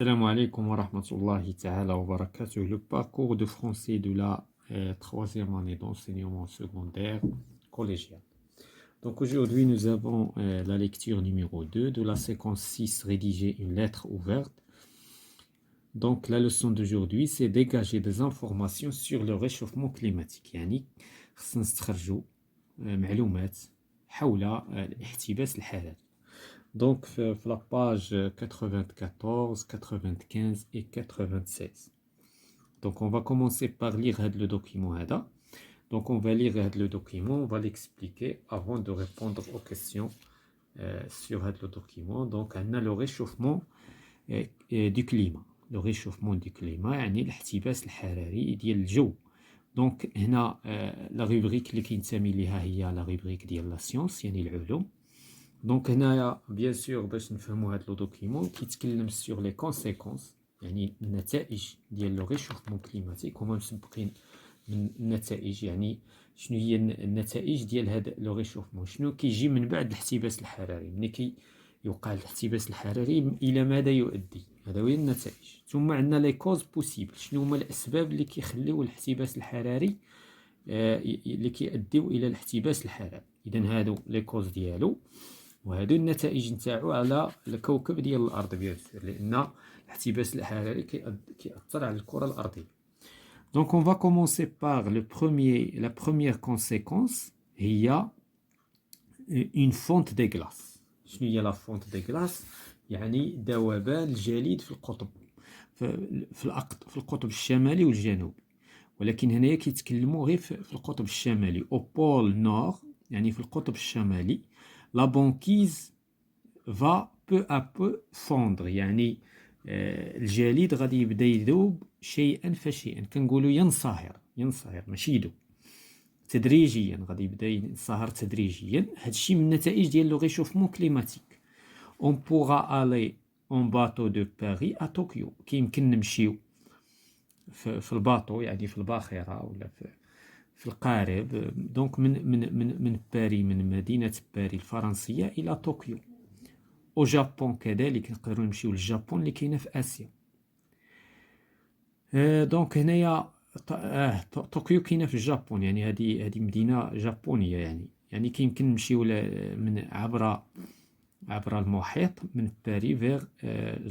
Salam alaikum wa rahmatullahi ta'ala wa barakatuh. Le parcours de français de la troisième année d'enseignement secondaire collégial. Donc aujourd'hui, nous avons la lecture numéro 2 de la séquence 6, rédiger une lettre ouverte. Donc la leçon d'aujourd'hui, c'est dégager des informations sur le réchauffement climatique. يعني خصنا نستخرجوا معلومات حول الاحتباس الحراري. Donc, la page 94, 95 et 96. Donc, on va commencer par lire le document. Donc, on va lire le document, on va l'expliquer avant de répondre aux questions sur le document. Donc, on a le réchauffement du climat. Le réchauffement du climat, يعني الاحتباس الحراري ديال الجو. Donc, هنا la rubrique اللي كينتمي ليها هي la rubrique ديال la science, يعني العلوم. دونك هنايا بيان سور باش نفهموا هذا لو دوكيمون كيتكلم سور لي كونسيكونس يعني النتائج ديال لو ريشوفمون كليماتيك هما مسبقين من النتائج يعني شنو هي النتائج ديال هذا لو ريشوفمون شنو كيجي من بعد الاحتباس الحراري ملي كيوقع الاحتباس الحراري الى ماذا يؤدي هذا هي النتائج ثم عندنا لي كوز بوسيبل شنو هما الاسباب اللي كيخليو الاحتباس الحراري اللي كيؤديو الى الاحتباس الحراري اذا هادو لي كوز ديالو وهذو النتائج نتاعو على الكوكب ديال الارض بيان سور لان الاحتباس الحراري كيأثر على الكره الارضيه. دونك اون فا كومونسي باغ لا بروميير كونسيكونس هي اون فونت دي غلاس. شنو هي لا فونت دي غلاس؟ يعني ذوبان الجليد في القطب في القطب الشمالي والجنوبي، ولكن هنايا كيتكلموا غير في القطب الشمالي او بول نور، يعني في القطب الشمالي la banquise va peu à peu fondre يعني الجليد غادي يبدا يذوب شيئا فشيئا، كنقولوا ينصهر ماشي يذوب تدريجيا، غادي يبدا ينصهر تدريجيا. هادشي من النتائج ديال لو ريشوفمون كليماتيك. on pourra aller en bateau de Paris à طوكيو، كيمكن نمشيو في الباطو يعني في الباخره ولا في القارب دونك من باري، من مدينة باري الفرنسية إلى طوكيو. أو جابون كذلك نقدروا نمشيو للجابون اللي كاينة في آسيا. دونك هنايا طوكيو كاينة في الجابون، يعني هذه مدينة جابونية، يعني كيمكن نمشيو من عبر المحيط من باري فيغ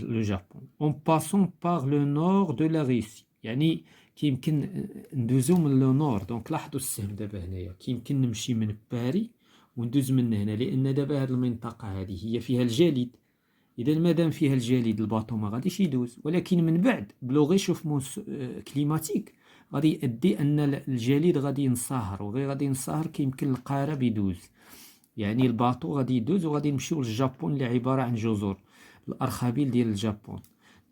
لو جابون. en passant par le nord de la Russie، يعني كيمكن ندوزو من لو نور. دونك لاحظوا السهم دابا هنايا كيمكن نمشي من باري وندوز من هنا، لان دابا هذه المنطقه هذه هي فيها الجليد، اذا مادام فيها الجليد الباطو ما غاديش يدوز، ولكن من بعد بلو ريشوفمون كليماتيك غادي يؤدي ان الجليد غادي ينصهر، وغير غادي ينصهر كيمكن القارب يدوز، يعني الباطو غادي يدوز وغادي نمشيو للجابون اللي عباره عن جزر الارخبيل ديال الجابون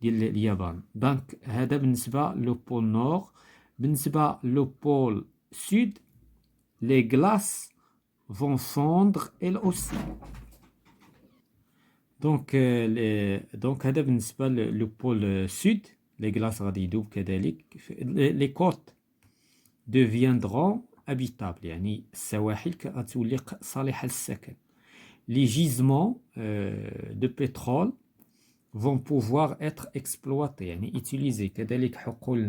ديال اليابان. دونك هذا بالنسبه لو بول نور. بالنسبه لو بول سود لي غلاس فون فوندر ال اوسي. دونك هذا بالنسبه لو بول سود لي غلاس غادي يذوب كذلك. لي كوت deviendront habitables، يعني السواحل غتولي صالحه للسكن. les gisements de pétrole vont pouvoir être exploités، يعني utiliser. كذلك حقول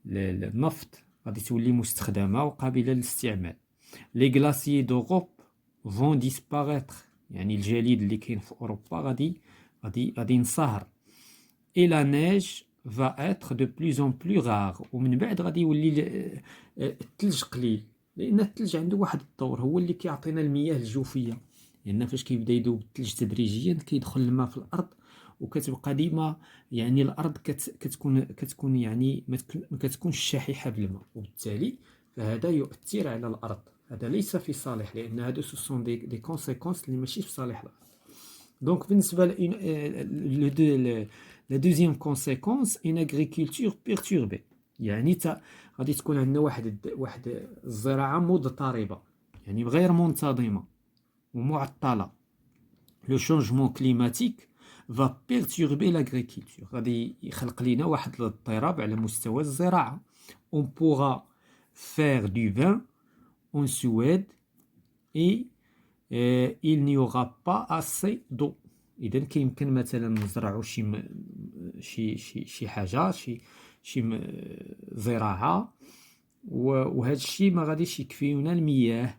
النفط غادي تولي مستخدمة وقابلة للاستعمال. les glaciers d'Europe vont disparaître، يعني الجليد اللي كاين في أوروبا غادي ينصهر. et la neige va être de plus en plus rare، ومن بعد غادي يولي الثلج قليل، لأن الثلج عنده واحد الدور، هو اللي كيعطينا المياه الجوفية. لان فاش كيبدا يذوب الثلج تدريجيا كيدخل الماء في الارض وكتبقى ديما يعني الارض كتكون يعني ما كتكونش شحيحه بالماء، وبالتالي فهذا يؤثر على الارض. هذا ليس في صالح، لان هادو سون دي كونسيكونس اللي ماشي في صالح الارض. دونك بالنسبه لا دوزيام كونسيكونس ان اغريكولتور بيرتوربي، يعني غادي تكون عندنا واحد الزراعه مضطربه، يعني غير منتظمه ومعطلة. لو شونجمون كليماتيك فا بيرتوربي لاغريكولتور، غادي يخلق لينا واحد الاضطراب على مستوى الزراعة. on pourra faire du vin en Suède et il n'y aura pas assez d'eau، اذا كيمكن مثلا نزرعوا شي حاجه، زراعه، وهذا الشيء ما غاديش يكفيونا المياه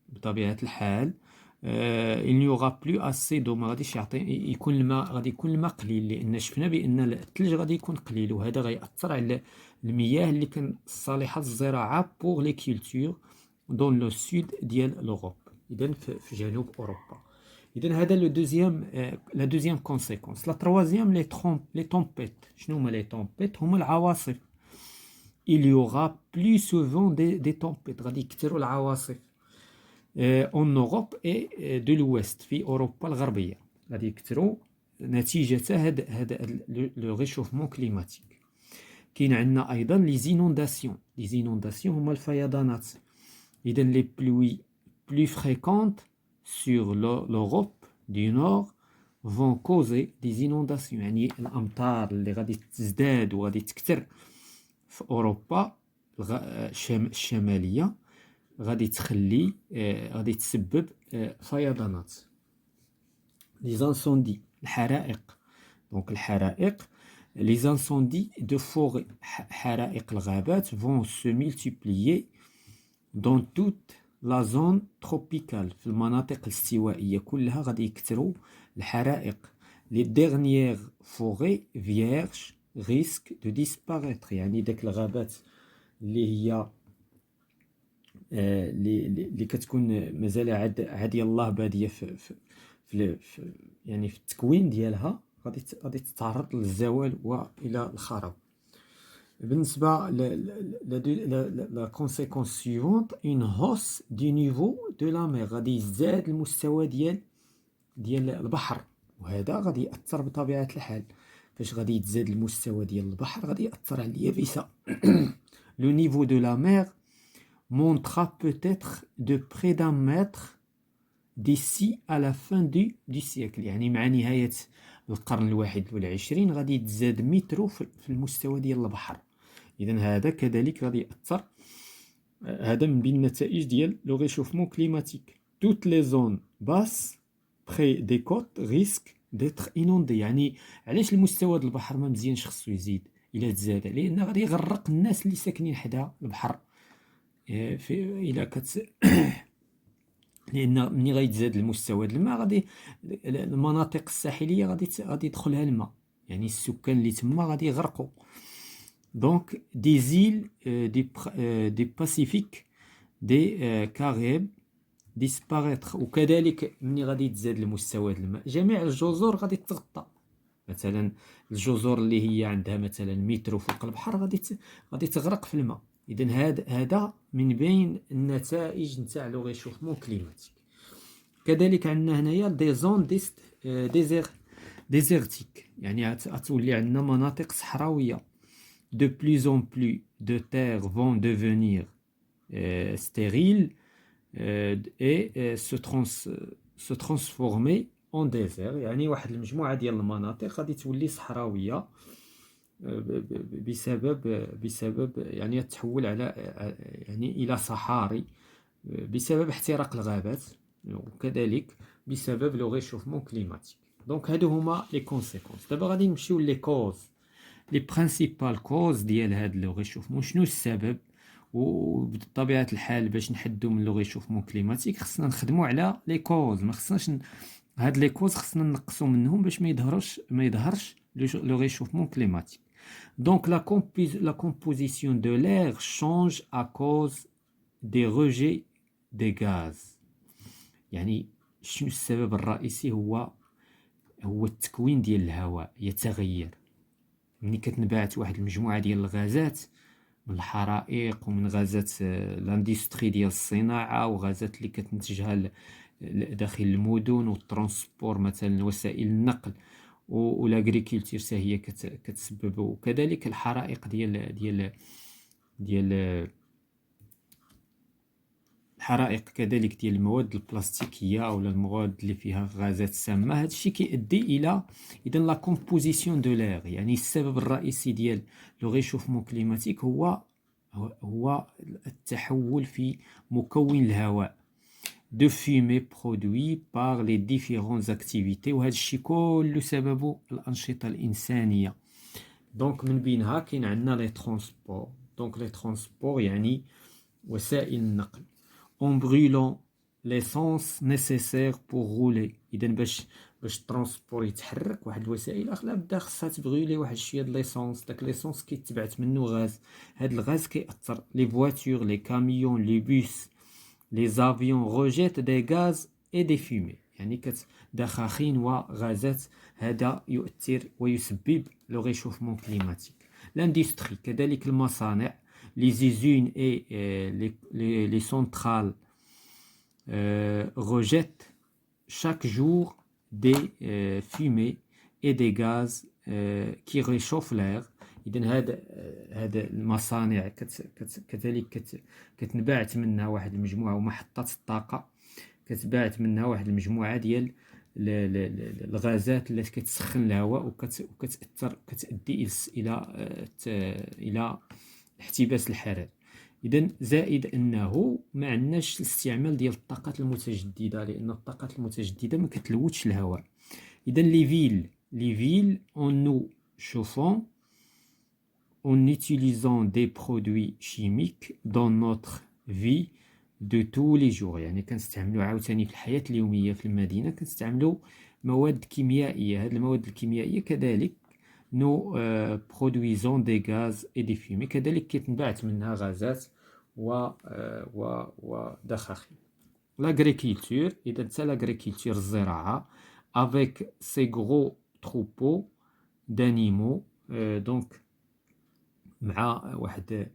بطبيعه الحال. il n'y aura plus assez d'eau، ما غاديش يكون الماء، غادي يكون الماء قليل، لان شفنا بان الثلج غادي يكون قليل، وهذا غيأثر على المياه اللي كان صالحه للزراعه بوغ لي كولتور دون لو سود ديال لوروب، اذا في جنوب اوروبا. اذا هذا لو دوزيام، لا دوزيام كونسيكونس. لا تروازيام لي تومبيت. شنو هما لي تومبيت؟ هما العواصف. il y aura plus souvent des tempêtes، غادي يكثروا العواصف en Europe et de l'Ouest، في أوروبا الغربية غادي يكثروا نتيجة هذا لو ريشوفمون كليماتيك. كاين عندنا أيضا لي زينونداسيون. لي زينونداسيون هما الفيضانات. إذا لي بلوي بلو فريكونت sur l'Europe du Nord vont causer des inondations، يعني الأمطار اللي غادي تزداد وغادي تكثر في أوروبا الشمالية غادي تخلي غادي تسبب فيضانات. لي زانسوندي، الحرائق. دونك الحرائق، لي زانسوندي دو فوري، حرائق الغابات vont se multiplier dans toute la zone tropicale، في المناطق الاستوائية كلها غادي يكثروا الحرائق. les dernières forêts vierges risquent de disparaître، يعني داك الغابات اللي هي اللي كتكون مازال عاد يلاه باديه في يعني في التكوين ديالها، غادي تتعرض للزوال والى الخراب. بالنسبه لا كونسيكونس سيفونت، اون هوس دي نيفو دو لا مير، غادي يزداد المستوى ديال البحر، وهذا غادي ياثر بطبيعه الحال. فاش غادي يتزاد المستوى ديال البحر غادي ياثر على اليابسه. لو نيفو دو لا مير montera peut-être de près d'un mètre d'ici à la fin du siècle، يعني مع نهاية القرن الواحد والعشرين غادي يتزاد متر في المستوى ديال البحر. إذن هذا كذلك غادي يأثر. هذا من بين النتائج ديال لو ريشوفمون كليماتيك. toutes les zones basses près des côtes risquent d'être inondées، يعني علاش المستوى ديال البحر ما مزيانش خصو يزيد إلا تزاد؟ لأن غادي يغرق الناس اللي ساكنين حدا البحر. لان ملي غيتزاد المستوى ديال الماء غادي المناطق الساحليه غادي يدخلها الماء، يعني السكان اللي تما غادي يغرقوا. دونك دي زيل دي باسيفيك دي كاريب ديسباريتر، وكذلك ملي غادي يتزاد المستوى ديال الماء جميع الجزر غادي تغطى. مثلا الجزر اللي هي عندها مثلا متر فوق البحر غادي تغرق في الماء. إذن هذا من بين النتائج نتاع لو ريشوفمون كليماتيك. كذلك عندنا هنايا دي زون ديزيرتيك، يعني غتولي عندنا مناطق صحراويه. de plus en plus de terres vont devenir stériles et se transformer en désert، يعني واحد المجموعه ديال المناطق غادي تولي صحراويه بسبب يعني تحول على يعني الى صحاري بسبب احتراق الغابات، وكذلك بسبب لو ريشوفمون كليماتيك. دونك هادو هما لي كونسيكونس. دابا غادي نمشيو لي كوز، لي برينسيبال كوز ديال هاد لو ريشوفمون. شنو السبب؟ وبطبيعه الحال باش نحدو من لو ريشوفمون كليماتيك خصنا نخدمو على لي كوز، ما خصناش هاد لي كوز خصنا نقصو منهم باش ما يظهرش لو ريشوفمون كليماتيك. Donc la composition de l'air change à cause des rejets des gaz. يعني شنو السبب الرئيسي؟ هو التكوين ديال الهواء يتغير. ملي كتنبعث واحد المجموعة ديال الغازات من الحرائق ومن غازات لاندستري ديال الصناعة وغازات اللي كتنتجها داخل المدن والترونسبور، مثلا وسائل النقل والاغريكولتور حتى هي كتسبب، وكذلك الحرائق ديال الحرائق كذلك ديال المواد البلاستيكيه او المواد اللي فيها غازات سامه. هذا الشيء كيؤدي الى اذا لا كومبوزيسيون دو لير، يعني السبب الرئيسي ديال لو ريشوفمون كليماتيك هو التحول في مكون الهواء. de fumée produit par les différentes activités وهذا الشيء كله سببه الأنشطة الإنسانية. دونك من بينها كاين عندنا لي ترونسبور. دونك لي ترونسبور يعني وسائل النقل. en brûlant l'essence nécessaire pour rouler. إذا باش الترونسبور يتحرك واحد الوسائل أخرى بدا خصها تبغيلي واحد شوية د ليسونس. داك ليسونس كيتبعت منه غاز. هاد الغاز كيأثر لي فواتور لي كاميون لي بوس لي افيون روجيت دي غاز اي دي فومي يعني دخاخين وغازات. هذا يؤثر ويسبب لو ريشوفمون كليماتيك. لاندستري كذلك المصانع لي زيزون اي لي سونترال rejettent chaque jour des fumées et des gaz qui réchauffent l'air. إذن هذا المصانع كذلك كتنبعث منها واحد المجموعة ومحطات الطاقة كتبعث منها واحد المجموعة ديال الغازات التي كتسخن الهواء وكتأثر كتؤدي إلى احتباس الحرارة. إذن زائد أنه ما عندناش الاستعمال ديال الطاقات المتجددة لأن الطاقات المتجددة ما كتلوثش الهواء. إذن لي فيل en nous chauffant en utilisant des produits chimiques dans notre vie de tous les jours. يعني كنستعملوا عاوتاني في الحياة اليومية في المدينة كنستعملوا مواد كيميائية. هذه المواد الكيميائية كذلك nous produisons des gaz et des fumées. كذلك كيتنبعث منها غازات ودخاخين. l'agriculture إذا حتى l'agriculture الزراعة avec ces gros troupeaux d'animaux donc مع واحد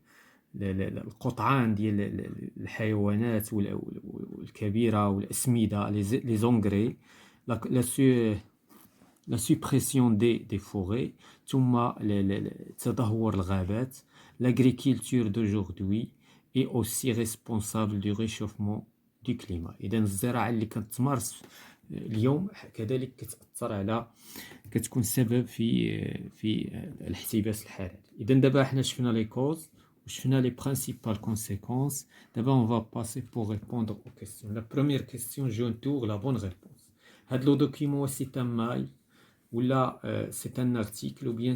القطعان ديال الحيوانات الكبيرة والأسمدة لي زونغري la suppression des forêts ثم تدهور الغابات. l'agriculture d'aujourd'hui est aussi responsable du réchauffement du climat. إذن الزراعة اللي كتمارس اليوم كذلك كتأثر على كتكون سبب في الاحتباس الحراري. إذا دابا حنا شفنا لي كوز وشفنا لي برينسيبال كونسيكونس. دابا on va passer pour répondre aux questions. La première question j'entoure la bonne réponse. هاد لو دوكيمون c'est un mail ولا c'est un article ou bien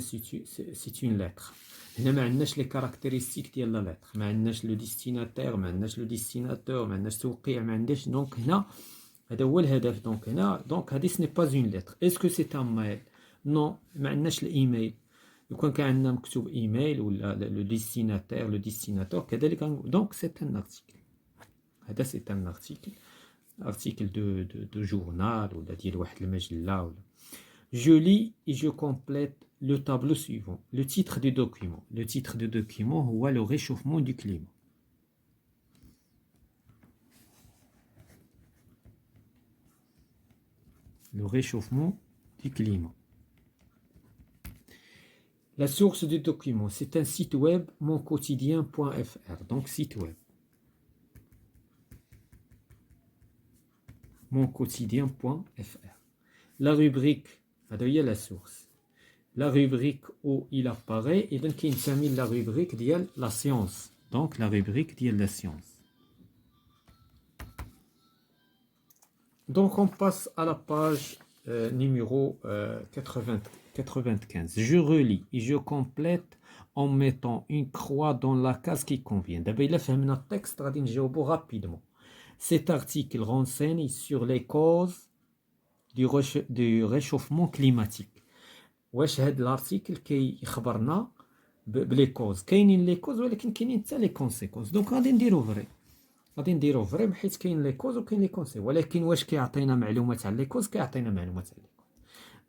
c'est une lettre. هنا ما عندناش لي كاركتيرستيك ديال لا لتر. ما عندناش لو ديستيناتير ما عندناش لو ديستيناتور ما عندناش توقيع ما عندناش. دونك هنا هذا هو الهدف. دونك هنا دونك هذه سني با اون لتر. اسكو سي ان ميل؟ نو ما عندناش الايميل. لو كان عندنا مكتوب ايميل ولا لو ديستيناتير لو ديستيناتور كذلك دونك سي ان ارتيكل. هذا سي ان ارتيكل ارتيكل دو جورنال ولا ديال واحد المجله ولا. Je lis et je complète le tableau suivant. Le titre du document. Le titre du document هو le réchauffement du climat. Le réchauffement du climat. La source du document, c'est un site web monquotidien.fr. Donc site web. monquotidien.fr. La rubrique, هي la source. La rubrique où il apparaît, et donc il s'appelle la rubrique ديال la science. Donc la rubrique ديال la science. Donc on passe à la page numéro 95. Je relis et je complète en mettant une croix dans la case qui convient. D'abord, il a fait un texte, غادي نجاوبو rapidement. Cet article renseigne sur les causes du réchauffement climatique. واش هاد الارتيكل كيخبرنا بلي كوز. كاينين لي كوز ولكن كاينين حتى لي كونسيكونس. دونك غادي نديرو فري حيت كاين لي كوز وكاين لي كونسي. ولكن واش كيعطينا معلومات على لي كوز؟ كيعطينا معلومات على لي كوز.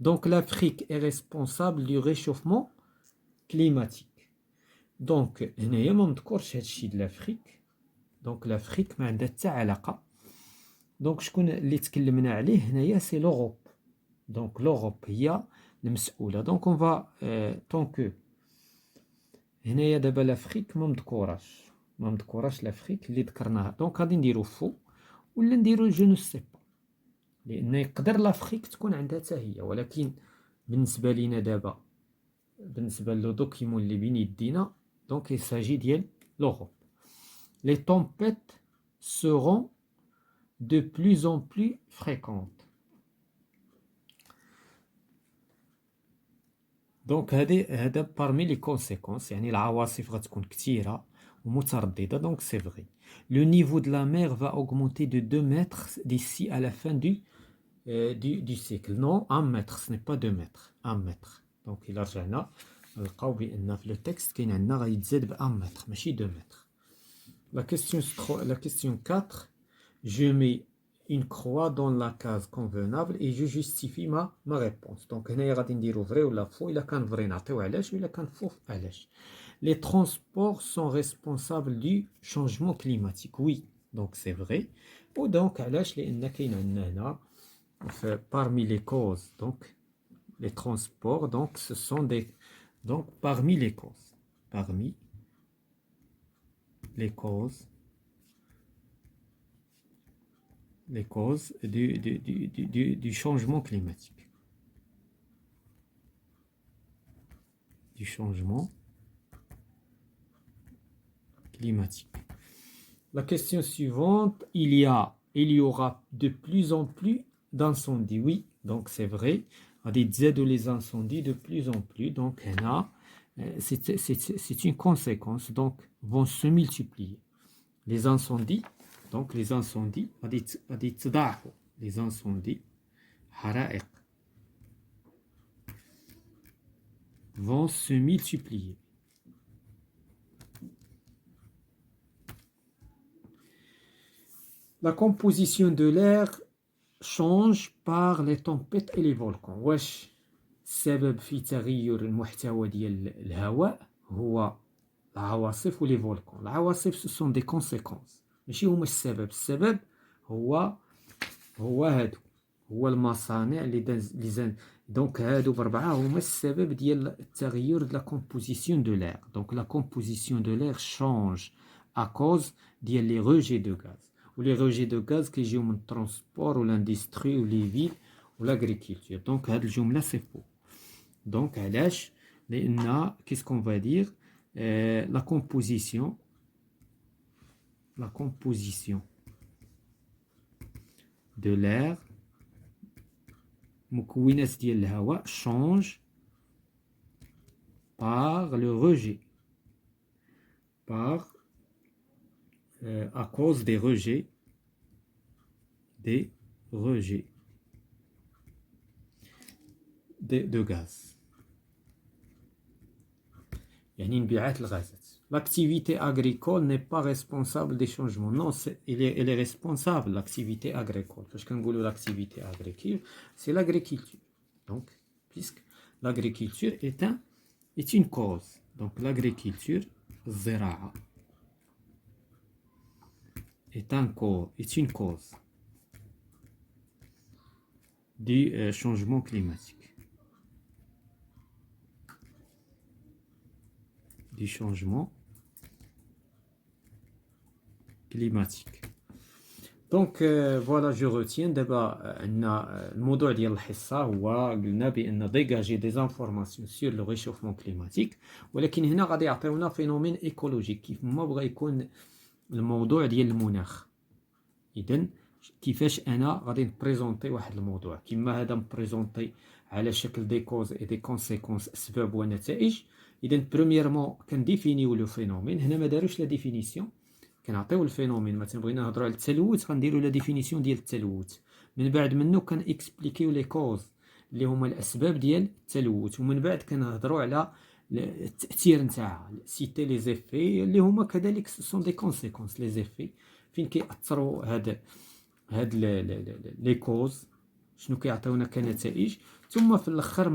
دونك l'Afrique est responsable du réchauffement climatique. دونك هنايا ما مذكورش هادشي د لافريك. دونك لافريك ما عندها حتى علاقه. دونك شكون اللي تكلمنا عليه هنايا؟ سي لوروب. دونك لوروب هي المسؤوله. دونك اون فا طونك هنايا دابا لافريك ما مذكوراش لافريك اللي ذكرناها. دونك غادي نديرو فو ولا نديرو جو نو سي با لان يقدر لافريك تكون عندها حتى هي. ولكن بالنسبه لينا دابا بالنسبه لو دوكيمون اللي بين يدينا دونك يساجي ديال لوروب. لي تومبيت seront de plus en plus fréquentes. Donc هذا parmi les conséquences يعني العواصف غتكون كثيرة ومترددة. donc c'est vrai. Le niveau de la mer va augmenter de 2 mètres d'ici à la fin du cycle. Non, 1 mètre, ce n'est pas 2 mètres, 1 mètre. donc إلا رجعنا نلقاو بأن في le texte كاين عندنا غيتزاد ب 1 mètre ماشي 2 mètres. La question 4, je mets une croix dans la case convenable et je justifie ma réponse. Donc هنايا غادي نديرو vrai ولا faux. إلا كان vrai نعطيو علاش وإلا كان faux علاش. Les transports sont responsables du changement climatique. Oui, donc c'est vrai. Ou donc علاش لأن كاين عندنا هنا parmi les causes, donc les transports, donc ce sont des donc parmi les causes du changement climatique. Du changement climatique. La question suivante, il y aura de plus en plus d'incendies. Oui, donc c'est vrai. Les incendies de plus en plus. Donc là, c'est une conséquence. Donc vont se multiplier. Les incendies, les incendies, حرائق, vont se multiplier. La composition de l'air change par les tempêtes et les volcans. واش السبب في تغير المحتوى ديال الهواء هو العواصف ولي فولكان. العواصف ce sont des conséquences ماشي هما السبب هو المصانع اللي دونك هادو بربعه هما السبب ديال التغير de la composition de l'air. donc la composition de l'air change à cause ديال les rejets de gaz. les rejets de gaz كيجيو من الترونسبور والindustrie ولي فيل والagriculture. donc هاد الجمله c'est faux. donc علاش لان qu'est-ce qu'on va dire la composition de l'air مكونات ديال الهواء change par le rejet à cause des rejets de gaz. يعني انبعاث الغازات. L'activité agricole n'est pas responsable des changements. Non, elle est responsable, l'activité agricole. Parce que quand l'activité agricole, c'est l'agriculture. Donc, puisque l'agriculture est une cause. Donc, l'agriculture, الزراعة, est une cause du changement climatique. Du changement climatique. Donc voilà, je retiens d'abord الموضوع ديال الحصة هو قلنا بأن dégager des informations sur le réchauffement climatique. ولكن هنا غادي يعطيونا فينومين ايكولوجيك كيف ما بغى يكون الموضوع ديال المناخ. إذن كيفاش أنا غادي نبريزونطي واحد الموضوع كيما هذا مبريزونطي على شكل دي كوز اي دي كونسيكونس أسباب ونتائج. إذن بريميرمون كنديفينيو لو فينومين. هنا ما داروش لا ديفينيسيون كنعطيو الفينومين. مثلا بغينا نهضروا على التلوث غنديرو لا ديفينيسيون ديال التلوث. من بعد منه كان اكسبليكيو لي كوز اللي هما الاسباب ديال التلوث. ومن بعد كنهضروا على التاثير نتاعها سيتي لي زيفي اللي هما كذلك سون دي كونسيكونس. لي زيفي فين كيأثروا هاد لي كوز شنو كيعطيونا كنتائج. ثم في الاخر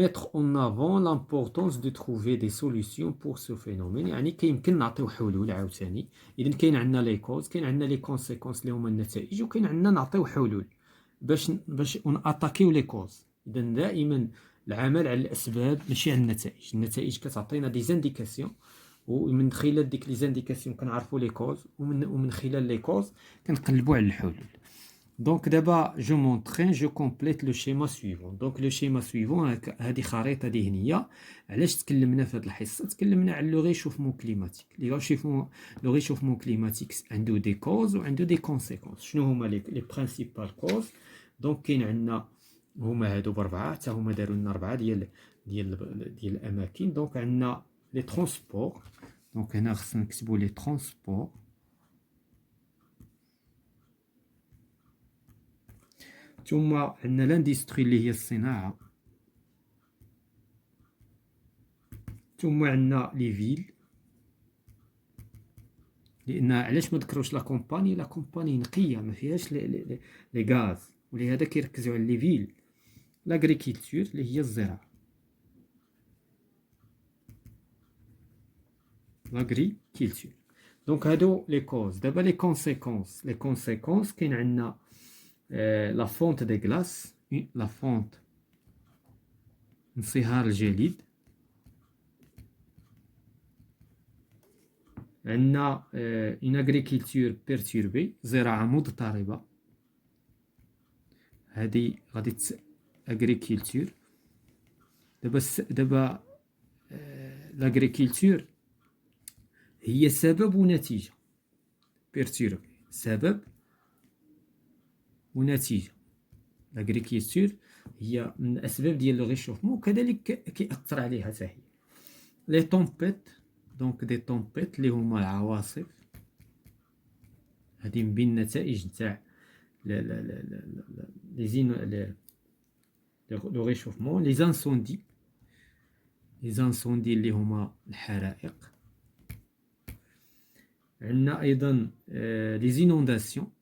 mettre en avant l'importance de trouver des solutions pour ce phénomène. يعني كيمكن نعطيو حلول عاوتاني. اذا كاين عندنا لي كوز كاين عندنا لي كونسيكونس اللي هما النتائج وكاين عندنا نعطيو حلول باش ناتاكيو لي كوز. اذا دائما العمل على الاسباب ماشي على النتائج. النتائج كتعطينا دي زانديكاسيون ومن خلال ديك لي زانديكاسيون كنعرفوا لي كوز ومن خلال لي كوز كنقلبوا على الحلول. Donc d'abord je m'entraîne, je complète le schéma suivant. Donc le schéma suivant هذه خريطة ذهنية. علاش تكلمنا في هذه الحصة؟ تكلمنا على لو ريشوفمون كليماتيك. لو ريشوفمون كليماتيك عنده دي كوز وعنده دي كونسيكونس. شنو هما لي برينسيبال كوز؟ دونك كاين عندنا هما هادو بربعة، حتى هما داروا لنا ربعة ديال الأماكن. دونك عندنا لي ترونسبور. دونك هنا خصنا نكتبوا لي ترونسبور. ثم عندنا لاندستري اللي هي الصناعة. ثم عندنا لي فيل، لأن علاش ما ذكروش لا كومباني نقية ما فيهاش لي غاز، ولهذا كيركزوا على لي فيل. لاغريكولتور اللي هي الزراعة، لاغريكولتور. دونك هادو لي كوز. دابا لي كونسيكونس كاين عندنا لا فونت دي غلاس، لا فونت انصهار الجليد. عندنا une agriculture perturbée، زراعة مضطربة. هذه غادي agriculture. دابا لاغريكولتور هي سبب ونتيجة. perturbée سبب ونتيجة. لاغريكولتور هي من الأسباب ديال لو ريشوفمون، وكذلك كيأثر عليها حتى هي. لي طومبيت، دونك دي طومبيت اللي هما العواصف، هذه من بين النتائج نتاع لو ريشوفمون. لي زانسوندي اللي هما الحرائق. عندنا ايضا لي زينونداسيون،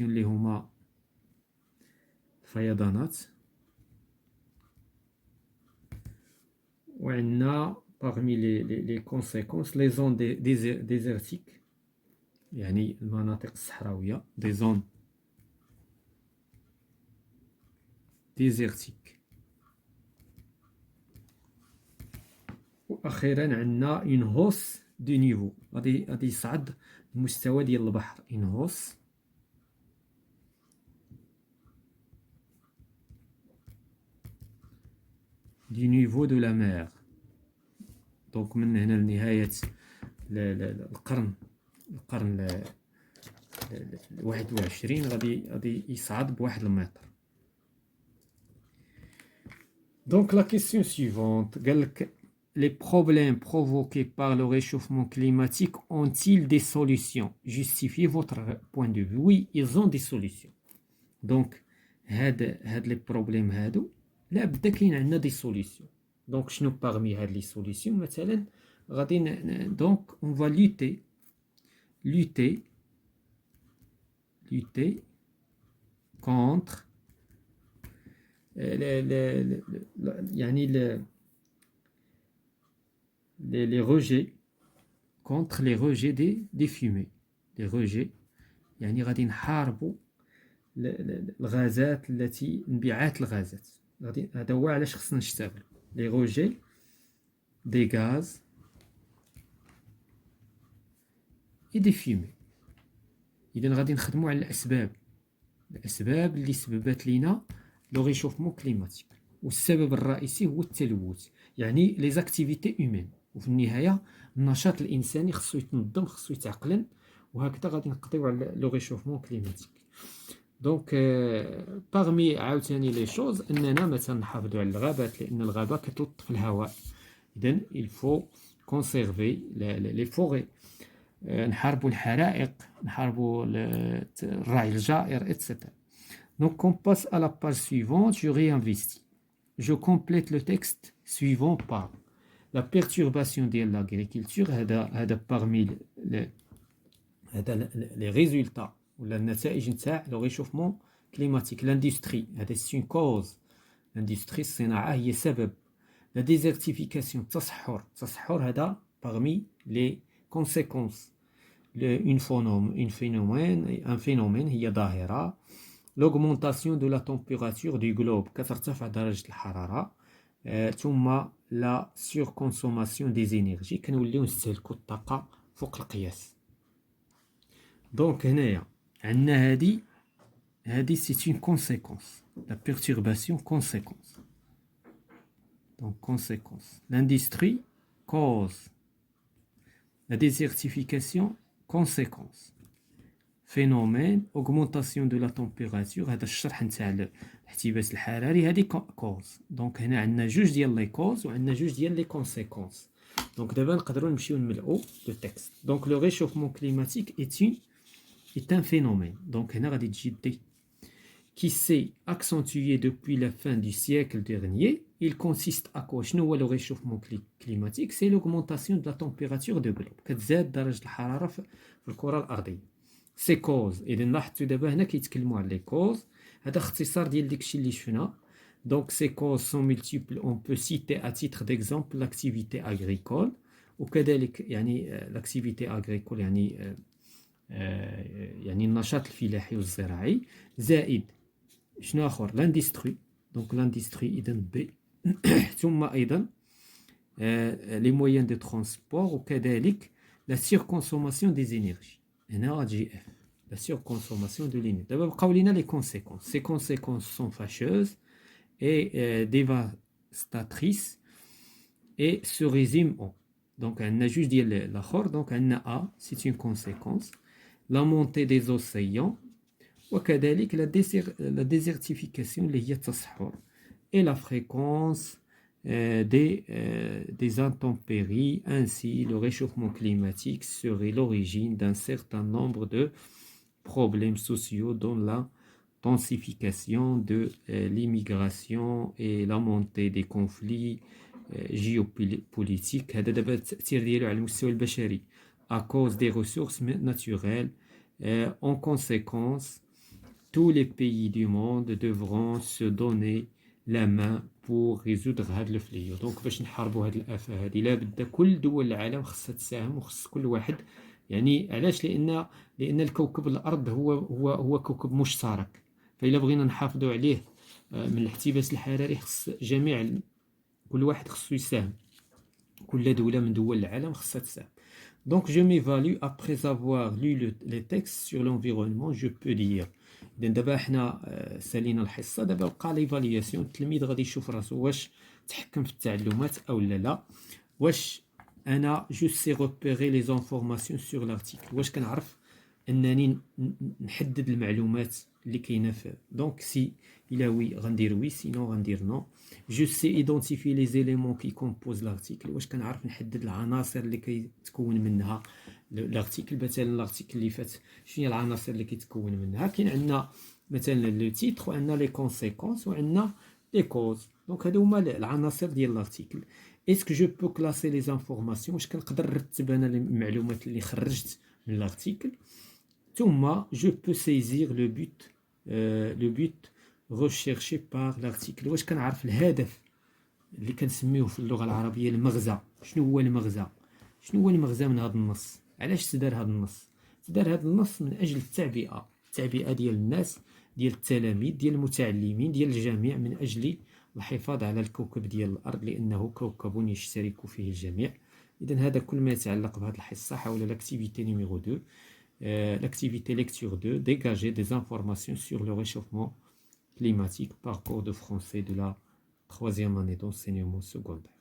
اللي هما الفيضانات. وعندنا parmi les conséquences les zones désertiques، يعني المناطق الصحراوية، des zones désertiques. وأخيرا عندنا une hausse du niveau، غادي يصعد المستوى ديال البحر. une hausse du niveau de la mer. دونك من هنا لنهاية القرن 21 غادي يصعد بواحد المتر. دونك لا كيسيون سيفونت قالك les problèmes provoqués par le réchauffement climatique ont-ils des solutions? Justifiez votre point de vue. Oui, ils ont des solutions. Donc هاد les problèmes هادو لا بدا كاين عندنا دي سوليسيون. دونك شنو باغمي هاد لي سوليسيون؟ مثلا غادي دونك اون فا lutter contre يعني les rejets، contre les rejets des fumées. les rejets يعني غادي نحاربوا الغازات التي انبعاث الغازات. غادي هذا هو علاش خصنا نشتغل لي روجي دي غاز اي دي فيمي. اذا غادي نخدموا على الاسباب اللي سببت لينا لو ريشوفمون كليماتيك. والسبب الرئيسي هو التلوث، يعني لي زاكتيفيتي هيومين. وفي النهايه النشاط الانساني خصو يتنظم، خصو يتعقلن، وهكذا غادي نقضيو على لو ريشوفمون كليماتيك. دونك باغمي عاوتاني لي شوز اننا مثلا نحافظوا على الغابات، لان الغابه كتلطف الهواء. اذا الفو كونسيرفي لي فوري، نحاربوا الحرائق، نحاربوا الرعي الجائر etc. Donc on passe à la page suivante. Je réinvestis. Je complète le texte suivant par la perturbation de l'agriculture. هذا parmi les résultats ولا النتائج نتاع لو ريشوفمون كليماتيك. لاندستري هذا سي اون كوز، لاندستري الصناعه هي سبب. لا ديزرتيفيكاسيون التصحر هذا parmi les conséquences. un phénomène هي ظاهره. l'augmentation de la température du globe كترتفع درجه الحراره. ثم لا surconsommation des énergies، كنوليو نستهلكوا الطاقه فوق القياس. دونك هنايا عندنا هذه c'est une conséquence. La perturbation, conséquence. Donc, conséquence. L'industrie, cause. La désertification, conséquence. Phénomène, augmentation de la température. هذا الشرح نتاع الاحتباس الحراري هذه cause. Donc هنا عندنا جوج ديال لي cause وعندنا جوج ديال لي conséquences. Donc دابا نقدروا نمشيو نملؤوا le texte. Donc le réchauffement climatique est un phénomène. Donc هنا غادي تجي دي qui s'est accentué depuis la fin du siècle dernier. Il consiste à quoi? شنو هو le réchauffement climatique? C'est l'augmentation de la température de globe. كتزاد درجة الحرارة في الكرة الأرضية. سي كوز اذا لاحظتوا دابا هنا كيتكلموا على لي كوز هذا اختصار ديال داكشي اللي شفنا دونك سي كوز سون مولتيبل اون بو سيتي ا تيتر ديكزامبل لاكتيفيتي اغريكول وكذلك يعني لاكتيفيتي اغريكول يعني يعني النشاط الفلاحي والزراعي زائد شنو اخر لاندستري دونك لاندستري اذا بي ثم ايضا لي مويان دو ترونسبور وكذلك لا سيركونسوماسيون دي زينيرجي هنا غتجي اف la surconsommation de l'énergie. D'abord, بقاو لينا les conséquences. Ces conséquences sont fâcheuses et dévastatrices et se résument en. Donc, on a juste dit l'akhor. Donc, on a A, c'est une conséquence. La montée des océans وكذلك la désertification اللي هي التصحر et la fréquence des intempéries. Ainsi, le réchauffement climatique serait l'origine d'un certain nombre de problèmes sociaux dont la densification de l'immigration et la montée des conflits géopolitiques. هذا دابا التأثير ديالو على المستوى البشري à cause des ressources naturelles. En conséquence, tous les pays du monde devront se donner la main pour résoudre هذا الفليو. دونك باش نحاربوا هذه الآفة هذه لابد كل دول العالم خصها تساهم وخص كل واحد يعني علاش لأن الكوكب الأرض هو كوكب مشترك فإلا بغينا نحافظوا عليه من الاحتباس الحراري خص كل واحد خصو يساهم كل دولة من دول العالم خصها تساهم. Donc je m'évalue après avoir lu les textes sur l'environnement je peux dire. إذا دابا حنا سالينا الحصة دابا بقى ليفالياسيون التلميذ غادي يشوف راسو واش تحكم في التعلمات أو لا واش أنا جو سي روبيري لي زانفورماسيون سور لارتيكل واش كنعرف أنني نحدد المعلومات اللي كاينة في دونك سي إلا وي غندير وي سينو غندير نو جو سي ايدونتيفي لي زيليمون كي كومبوز لارتيكل واش كنعرف نحدد العناصر اللي كيتكون منها لارتيكل مثلا لارتيكل اللي فات شنو هي العناصر اللي كيتكون منها كاين عندنا مثلا لو تيتر وعندنا لي كونسيكونس وعندنا لي كوز دونك هادو هما العناصر ديال لارتيكل. اسكو جو بو كلاسي لي زانفورماسيون واش كنقدر نرتب انا المعلومات اللي خرجت من لارتيكل ثم جو بو سيزير لو بوت recherché par l'article. واش كنعرف الهدف اللي كنسميوه في اللغة العربية المغزى. شنو هو المغزى من هذا النص؟ علاش تدار هذا النص؟ تدار هذا النص من أجل التعبئة ديال الناس ديال التلاميذ ديال المتعلمين ديال الجميع من أجل الحفاظ على الكوكب ديال الأرض لأنه كوكب يشترك فيه الجميع. إذن هذا كل ما يتعلق بهذه الحصة حول l'activité numéro 2 l'activité lecture 2 dégager des informations sur le réchauffement climatique, parcours de français de la 3e année d'enseignement secondaire.